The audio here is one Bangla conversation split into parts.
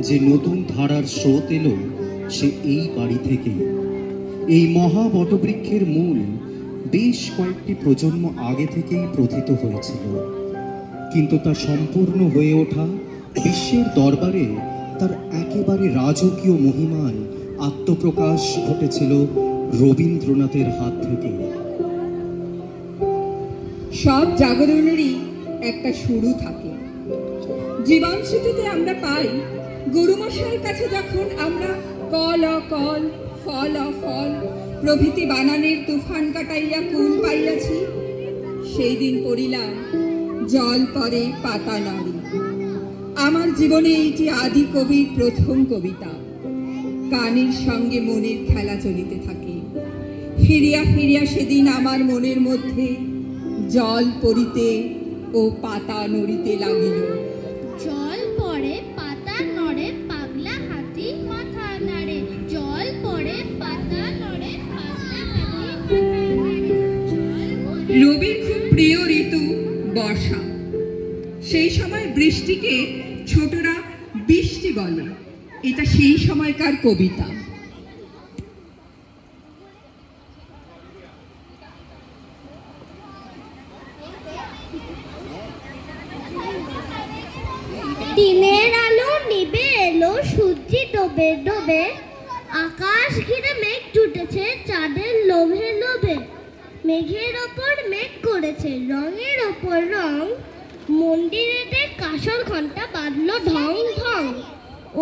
যে নতুন ধারার স্রোত এলো সে এই বাড়ি থেকে। এই মহা বটবৃক্ষের মূল বেশ কয়েকটি প্রজন্ম আগে থেকেই প্রথিত হয়েছিল, কিন্তু তা সম্পূর্ণ হয়ে ওঠা বিশ্বের দরবারে তার একেবারে রাজকীয় মহিমায় আত্মপ্রকাশ ঘটেছিল রবীন্দ্রনাথের হাত থেকে। সব জাগরণেরই একটা শুরু থাকে। জীবন স্মৃতিতে আমরা পাই গুরুমশাইয়ের কাছে যখন আমরা কল অকল ফল অফল প্রভৃতি বানানের তুফান কাটাইয়া কুল পাইয়াছি, সেই দিন পড়িলাম জল পরে পাতা নাড়ি। আমার জীবনে এইটি আদি কবির প্রথম কবিতা। গানের সঙ্গে মনের খেলা চলিতে থাকে। ফিরিয়া ফিরিয়া সেদিন আমার মনের মধ্যে জল পড়িতে ও পাতা নড়িতে লাগিল। জল পড়ে পাতা নড়ে পাগলা হাতি মাথা নাড়ে, জল পড়ে পাতা নড়ে পাগলা হাতি মাথা নাড়ে। রবির খুব প্রিয় ঋতু বর্ষা। সেই সময় বৃষ্টিকে ছোটরা বৃষ্টি বলে। এটা সেই সময়কার কবিতা। দিনের আলো নিবে এলো, সূর্য ডোবে ডোবে, আকাশ ঘিরে মেঘ জুটেছে চাঁদের লোভে লোভে। মেঘের ওপর মেঘ করেছে রঙের ওপর রং, মন্দিরেতে কাঁসর ঘন্টা বাজলো ঢং ঢং।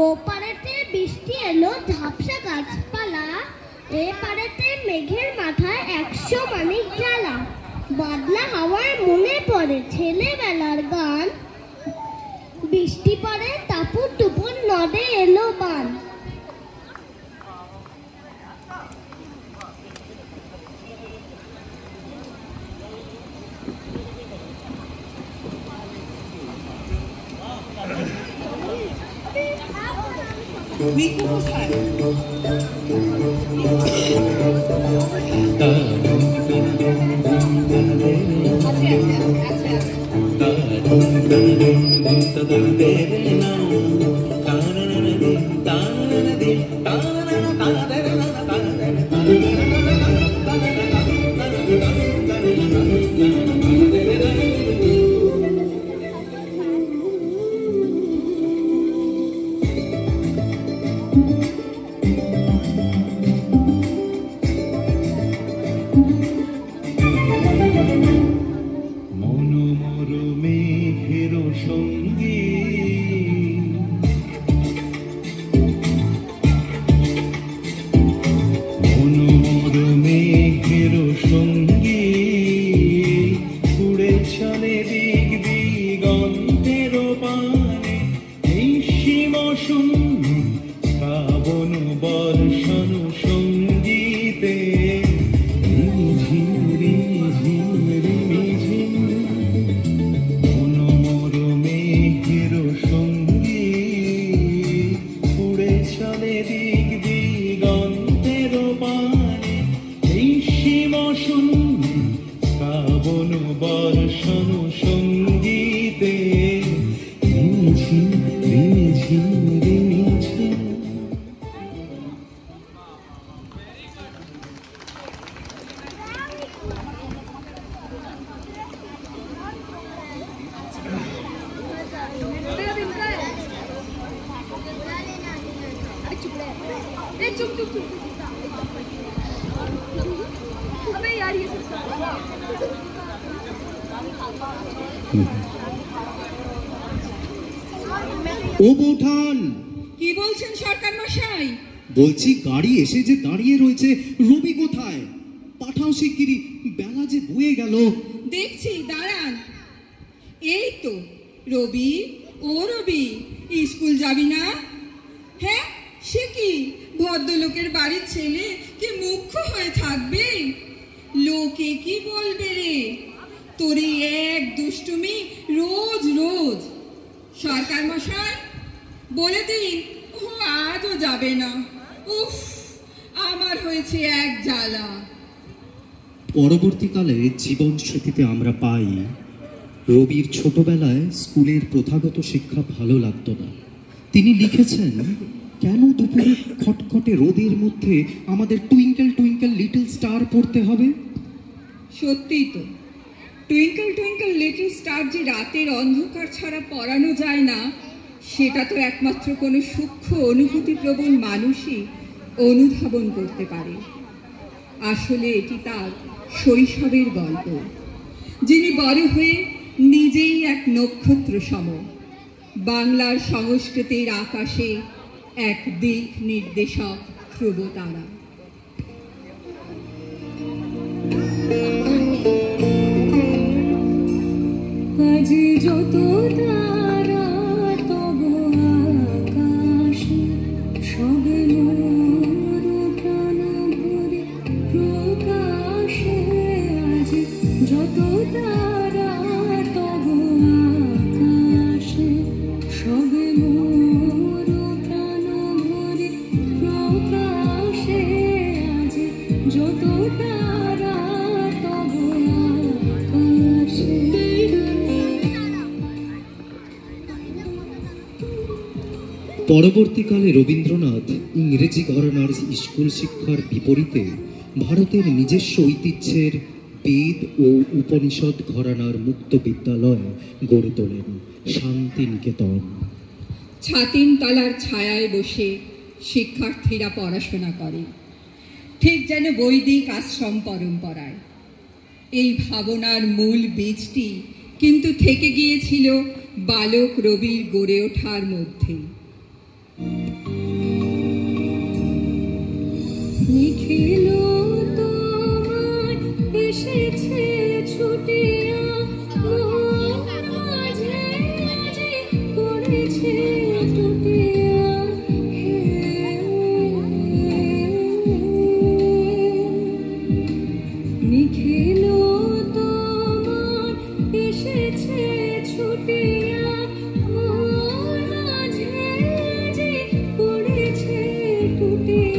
ও পারেতে বৃষ্টি এলো ঝাপসা গাছপালা, এ পারেতে মেঘের মাথায় 100 মানিক জ্বালা। বাদলা হাওয়ায় মনে পড়ে ছেলেবেলার গান, বৃষ্টি পড়ে টাপুর টুপুর নদে এলো বান। ও বৌঠান, কি বলছেন সরকার মশাই? বলছি গাড়ি এসে যে দাঁড়িয়ে রয়েছে, রবি কোথায়? পাঠাও শিগগিরি, বেলা যে বয়ে গেল। দেখছি, দাঁড়ান। এই তো রবি। ও রবি, স্কুল যাবি না? হ্যাঁ, সে কি ভদ্রলোকের বাড়ির ছেলে কি মুখ্য হয়ে থাকবে? লোকে কি বলবে রে? তোর এক দুষ্টুমি রোজ রোজ। সরকার মশাই বলে দিন ও আজও যাবে না। উফ, আমার হয়েছে এক জ্বালা। পরবর্তীকালে জীবন স্মৃতিতে আমরা পাই রবির ছোটবেলায় স্কুলের প্রথাগত শিক্ষা ভালো লাগতো না। তিনি লিখেছেন, কেন দুপুরে খটখটে রোদের মধ্যে আমাদের টুইঙ্কেল টুইঙ্কেল লিটল স্টার পড়তে হবে? সত্যিই তো, টুইঙ্কেল টুইঙ্কেল লিটল স্টার যে রাতের অন্ধকার ছাড়া পড়ানো যায় না, সেটা তো একমাত্র কোনো সূক্ষ্ম অনুভূতিপ্রবণ মানুষই অনুধাবন করতে পারে। আসলে এটি তার শৈশবের গল্প, যিনি বড় হয়ে নিজেই এক নক্ষত্র সম, বাংলার সংস্কৃতির আকাশে এক দিক নির্দেশক ধ্রুবতারা। আজ যত তারা তব আকাশে, সবে মোর প্রাণ ভরে প্রকাশে। আজ যত তারা তব আকাশে, সবে মোর প্রাণ ভরে প্রকাশে। আজ যত তারা তব আকাশে। পরবর্তীকালে রবীন্দ্রনাথ ইংরেজি ঘরানার স্কুল শিক্ষার বিপরীতে ভারতের নিজস্ব ঐতিহ্যের বেদ ও উপনিষদ ঘরানার মুক্ত বিদ্যালয় গড়ে তোলেন, শান্তিনিকেতন। ছাতিম তলার ছায়ায় বসে শিক্ষার্থীরা পড়াশোনা করে, ঠিক যেন বৈদিক আশ্রম পরম্পরায়। এই ভাবনার মূল বীজটি কিন্তু থেকে গিয়েছিল বালক রবির গড়ে ওঠার মধ্যে। নিখিল তোমার এসেছে ছুটিয়া, মোর মাঝে মাঝে পড়েছে টুটিয়া। নিখিল তোমার এসেছে ছুটিয়া, মোর মাঝে মাঝে পড়েছে টুটিয়া।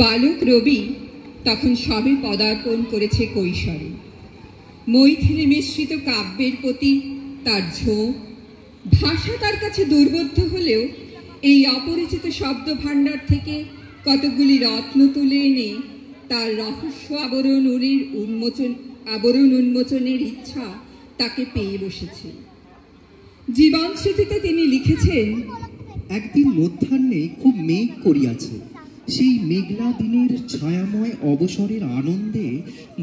বালক রবি তখন সবে পদার্পণ করেছে কৈশোরে। মৈথিলী মিশ্রিত কাব্যের প্রতি তার ঝোঁক, ভাষা তার কাছে দুর্বোধ্য হলেও এই অপরিচিত শব্দ ভাণ্ডার থেকে কতগুলি রত্ন তুলে এনে তার রহস্য আবরণ উন্মোচনের ইচ্ছা তাকে পেয়ে বসেছে। জীবন স্মৃতিতে তিনি লিখেছেন, একদিন মধ্যাহ্নে খুব মেঘ করিয়াছে। সেই মেঘলা দিনের ছায়াময় অবসরের আনন্দে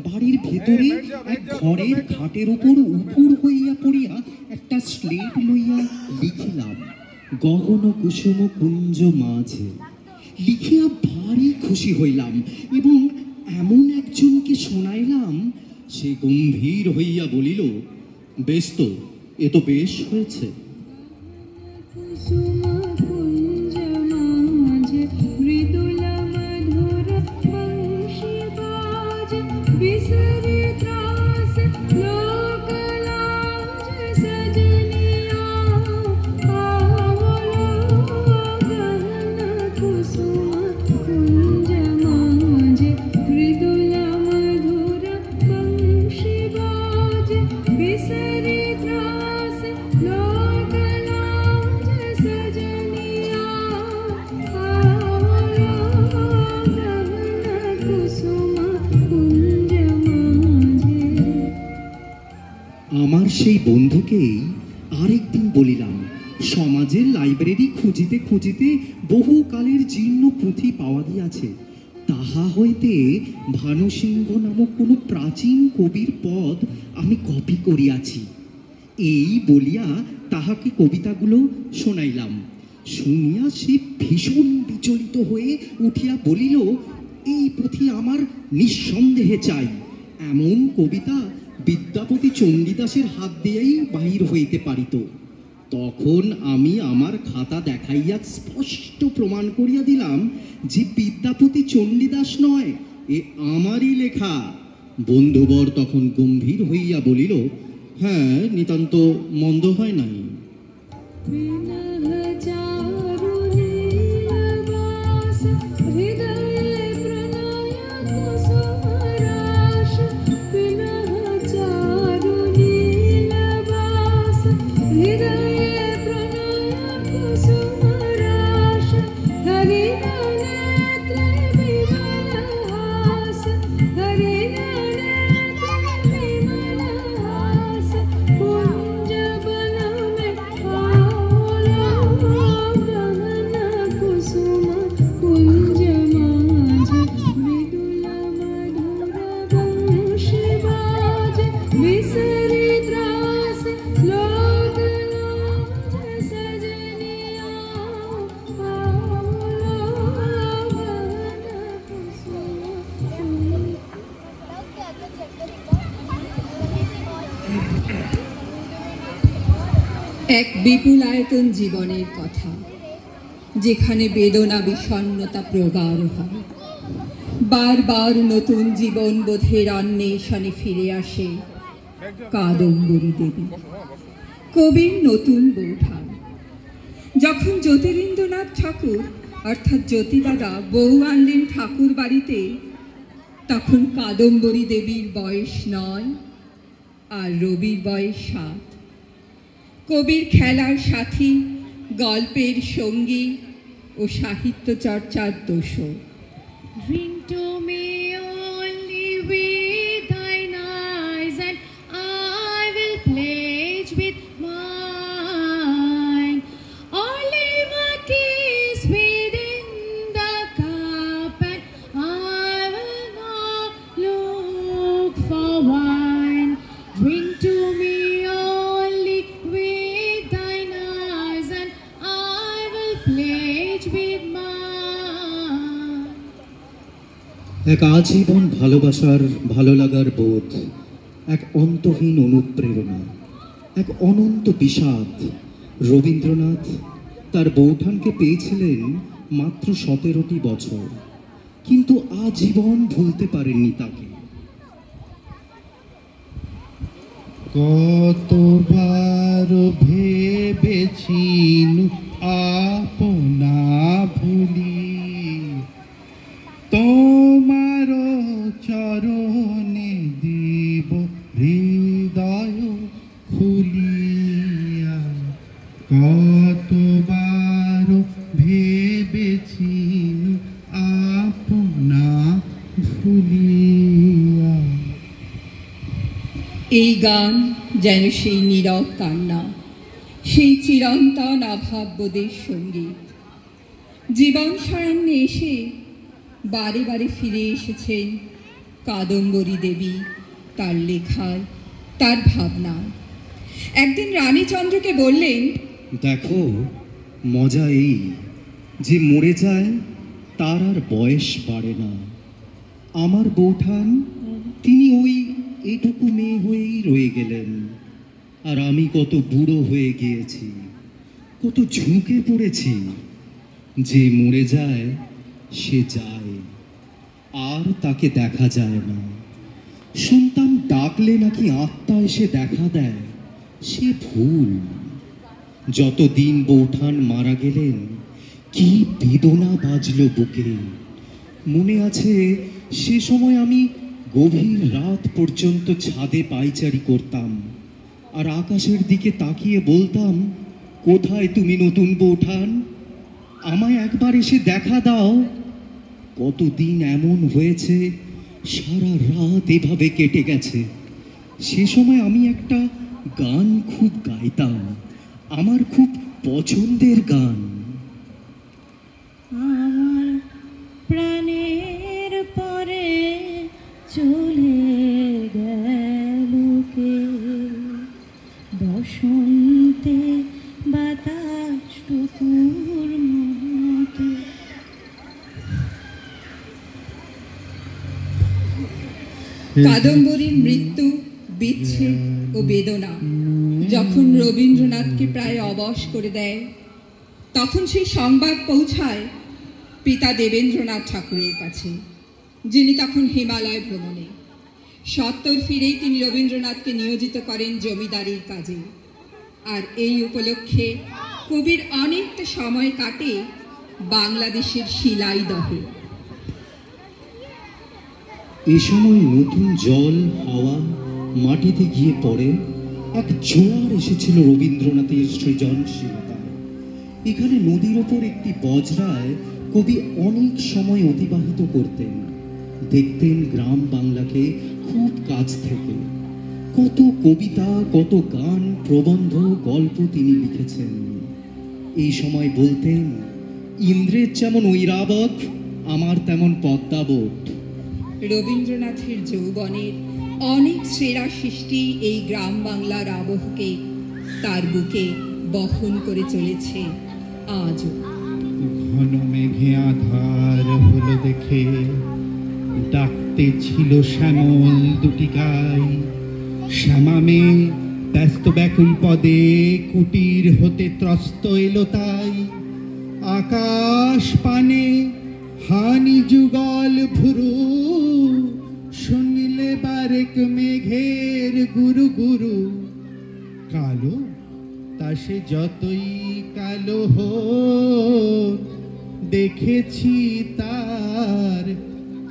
বাড়ির ভেতরে এক ঘরের খাটের ওপর উপুর হইয়া পড়িয়া একটা স্লেট লইয়া লিখিলাম, গহন কুসুম কুঞ্জ মাঝে। লিখিয়া ভারী খুশি হইলাম এবং এমন একজনকে শোনাইলাম। সে গম্ভীর হইয়া বলিল, বেশ তো, এ তো বেশ হয়েছে। আমার সেই বন্ধুকেই আরেকদিন বলিলাম, সমাজের লাইব্রেরি খুঁজিতে খুঁজিতে বহুকালের জীর্ণ পুঁথি পাওয়া গিয়াছে। তাহা হইতে ভানুসিংহ নামক কোনো প্রাচীন কবির পদ আমি কপি করিয়াছি। এই বলিয়া তাহাকে কবিতাগুলো শোনাইলাম। শুনিয়া সে ভীষণ বিচলিত হয়ে উঠিয়া বলিল, এই পুঁথি আমার নিঃসন্দেহে চাই। এমন কবিতা বিদ্যাপতি চণ্ডীদাসের হাত দিয়েই বাহির হইতে পারিত। তখন আমি আমার খাতা দেখাইয়া স্পষ্ট প্রমাণ করিয়া দিলাম যে বিদ্যাপতি চণ্ডীদাস নয়, এ আমারই লেখা। বন্ধুবর তখন গম্ভীর হইয়া বলিল, হ্যাঁ, নিতান্ত মন্দ হয় নাই। এক বিপুলায়তন জীবনের কথা, যেখানে বেদনা বিষণ্ণতা প্রগাঢ় হয়। বারবার নতুন জীবন বোধের অন্বেষণে ফিরে আসে কাদম্বরী দেবী, কবির নতুন বৌঠান। যখন জ্যোতিরিন্দ্রনাথ ঠাকুর অর্থাৎ জ্যোতিদাদা বউ আনলেন ঠাকুর বাড়িতে, তখন কাদম্বরী দেবীর বয়স 9 আর রবির বয়স 7। কবির খেলার সাথী, গল্পের সঙ্গী ও সাহিত্য চর্চার দোষর। Drink to me only with thine eyes, and I will pledge with mine. Only a kiss within the cup, and I will not look for wine. Drink to me only with thine eyes, and I will pledge with mine. এক আজীবন ভালোবাসার ভালো লাগার বোধ, এক অন্তহীন অনুপ্রেরণা, এক অনন্ত বিষাদ। রবীন্দ্রনাথ তার বৌঠানকে পেয়েছিলেন মাত্র 17টি বছর, কিন্তু আজীবন ভুলতে পারেননি তাকে। কতবার ভেবেছিন আপনা ভুলি, তোমার চরণে দিব হৃদয় খুলিয়া। কতবার ভেবেছিন আপনা ভুলিয়া। এই গান যেন সেই নীরব কান্না, সেই চিরন্তন অভাববোধের সঙ্গীত। জীবন সায়ান্নে এসে বারে বারে ফিরে এসেছেন কাদম্বরী দেবী, তার লেখায়, তার ভাবনায়। একদিন রানীচন্দ্রকে বললেন, দেখো, মজা এই যে মরে যায় তার আর বয়স বাড়ে না। আমার বৌঠান, তিনি ওই এটুকু মেয়ে হয়েই রয়ে গেলেন, আর আমি কত বুড়ো হয়ে গিয়েছি, কত ঝুঁকে পড়েছি। যে মরে যায় সে যায়, আর তাকে দেখা যায় না। শুনতাম ডাকলে নাকি আত্মা এসে দেখা দেয়, সে ভুল। যতদিন বৌঠান মারা গেলেন, কি বেদনা বাজল বুকে। মনে আছে সে সময় আমি গভীর রাত পর্যন্ত ছাদে পায়চারি করতাম, আর আকাশের দিকে তাকিয়ে বলতাম, কোথায় তুমি নতুন বৌঠান, আমায় একবার এসে দেখা দাও। কতদিন এমন হয়েছে, সারা রাত এভাবে কেটে গেছে। সে সময় আমি একটা গান খুব গাইতাম, আমার খুব পছন্দের গান। আমার প্রাণের পরে চলে গেল কে, বসন্তে বাতাস টুকুর মতো। কাদম্বরীর মৃত্যু, বিচ্ছেদ ও বেদনা যখন রবীন্দ্রনাথকে প্রায় অবশ করে দেয়, তখন সেই সংবাদ পৌঁছায় পিতা দেবেন্দ্রনাথ ঠাকুরের কাছে, যিনি তখন হিমালয় ভ্রমণে। সত্তর ফিরেই তিনি রবীন্দ্রনাথকে নিয়োজিত করেন জমিদারির কাজে। আর এই উপলক্ষে কবির অনেকটা সময় কাটে বাংলাদেশের শিলাইদহে। এ সময় নতুন জল, হাওয়া মাটিতে গিয়ে পড়ে, এক জোয়ার এসেছিল রবীন্দ্রনাথের সৃজনশীলতায়। এখানে নদীর ওপর একটি বজরায় কবি অনেক সময় অতিবাহিত করতেন, দেখতেন গ্রাম বাংলাকে খুব কাছ থেকে। কত কবিতা, কত গান, প্রবন্ধ, গল্প তিনি লিখেছেন। এই সময় বলতেন, ইন্দ্রের যেমন ঐরাবত, আমার তেমন পদ্মাবত। রবীন্দ্রনাথের যৌবনের অনেক সেরা সৃষ্টি এই গ্রাম বাংলার আবহকে তার বুকে বহন করে চলেছে আজও। ঘন মেঘে আধার হলো দেখে, ডাকতে ছিল শ্যামল দুটি গাই। শ্যামা মেয়ে ব্যস্ত ব্যাকুল পদে কুটির হতে ত্রস্ত এলো তাই, আকাশ পানে হানি যুগল ভুরু, শুনিলে বারেক মেঘের গুরু গুরু। কালো তা সে যতই কালো হোক, দেখেছি তার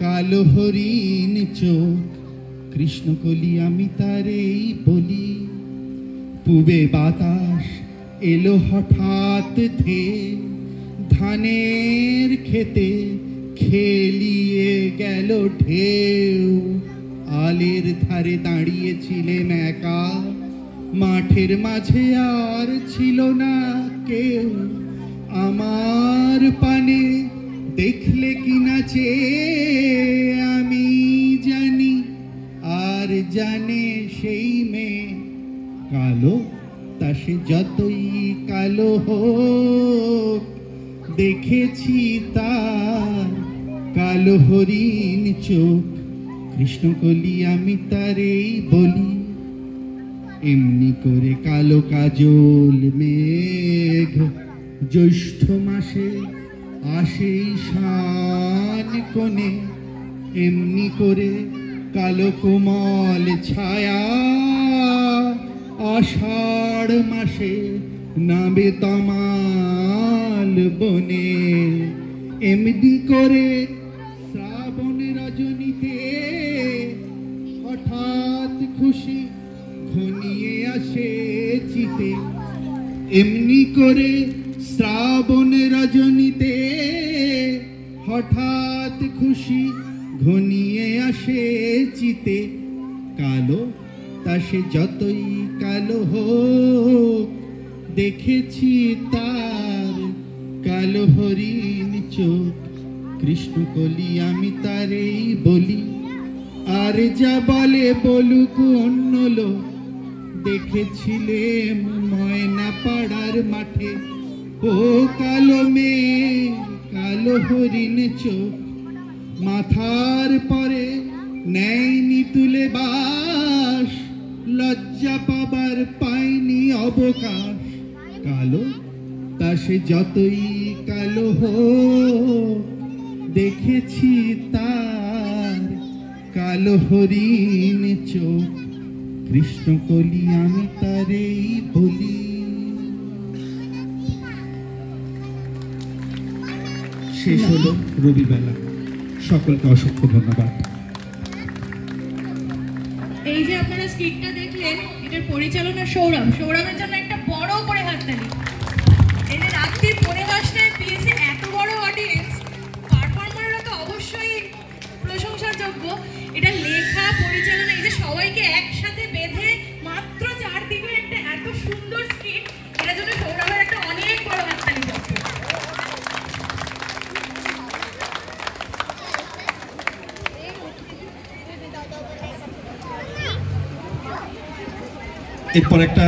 কালো হরিণ চোখ। কৃষ্ণকলি আমি তারেই বলি, পূবে বাতাস এলো হঠাৎ ধেয়ে, ধানের খেতে খেলিয়ে গেল ঢেউ। আলের ধারে দাঁড়িয়েছিলেন একা, মাঠের মাঝে আর ছিল না কেউ। আমার পানে দেখলে কি নাচে আমি জানি, আর জানে সেই মেয়ে। কালো তা সে যতই কালো হোক, দেখেছি তার কালো হরিণ চোখ। কৃষ্ণকলি আমি তারেই বলি, এমনি করে কালো কাজল মেঘ জ্যৈষ্ঠ মাসে আসে শান কোণে। এমনি করে কালো কোমল ছায়া আষাঢ় মাসে নামে তমাল বনে। এমনি করে শ্রাবণ রজনীতে হঠাৎ খুশি ঘনিয়ে আসে চিতে। এমনি করে শ্রাবণ রজনীতে হঠাৎ খুশি ঘনিয়ে আসে চিতে। কালো তা সে যতই কালো হোক, দেখেছি তার কালো হরিণ চোখ। কৃষ্ণকলি আমি তারেই বলি, আর যা বলে বলুক অন্য লোক। দেখেছিলেম ময়না পাড়ার মাঠে, ও কালো মেয়ে কালো হরিণ চোখ। মাথার পরে নেয়নি তুলে বাস, লজ্জা পাবার পায়নি অবকাশ। কালো তা সে যতই কালো হোক, দেখেছি তার কালো হরিণ চোখ। কৃষ্ণকলি আমি তারেই বলি। শেষ হলো রবিবেলা। সকলকে অসংখ্য ধন্যবাদ। এই যে আপনারা স্ক্রিপ্টটা দেখলেন, এটার পরিচালনা সৌরভ। সৌরভের জন্য একটা বড় করে হাততালি। এই যে রাত্রি 10:30টায় পিএসএ এত বড় অডিয়েন্স, পারফর্মাররা তো অবশ্যই প্রশংসার যোগ্য। এটা লেখা, পরিচালনা, এই যে সবাইকে একসাথে বেঁধে মাত্র 4 দিনের একটা এত সুন্দর স্ক্রিপ্ট, এটার জন্য সৌরভের একটা অনেক বড় হাততালি। এরপর একটা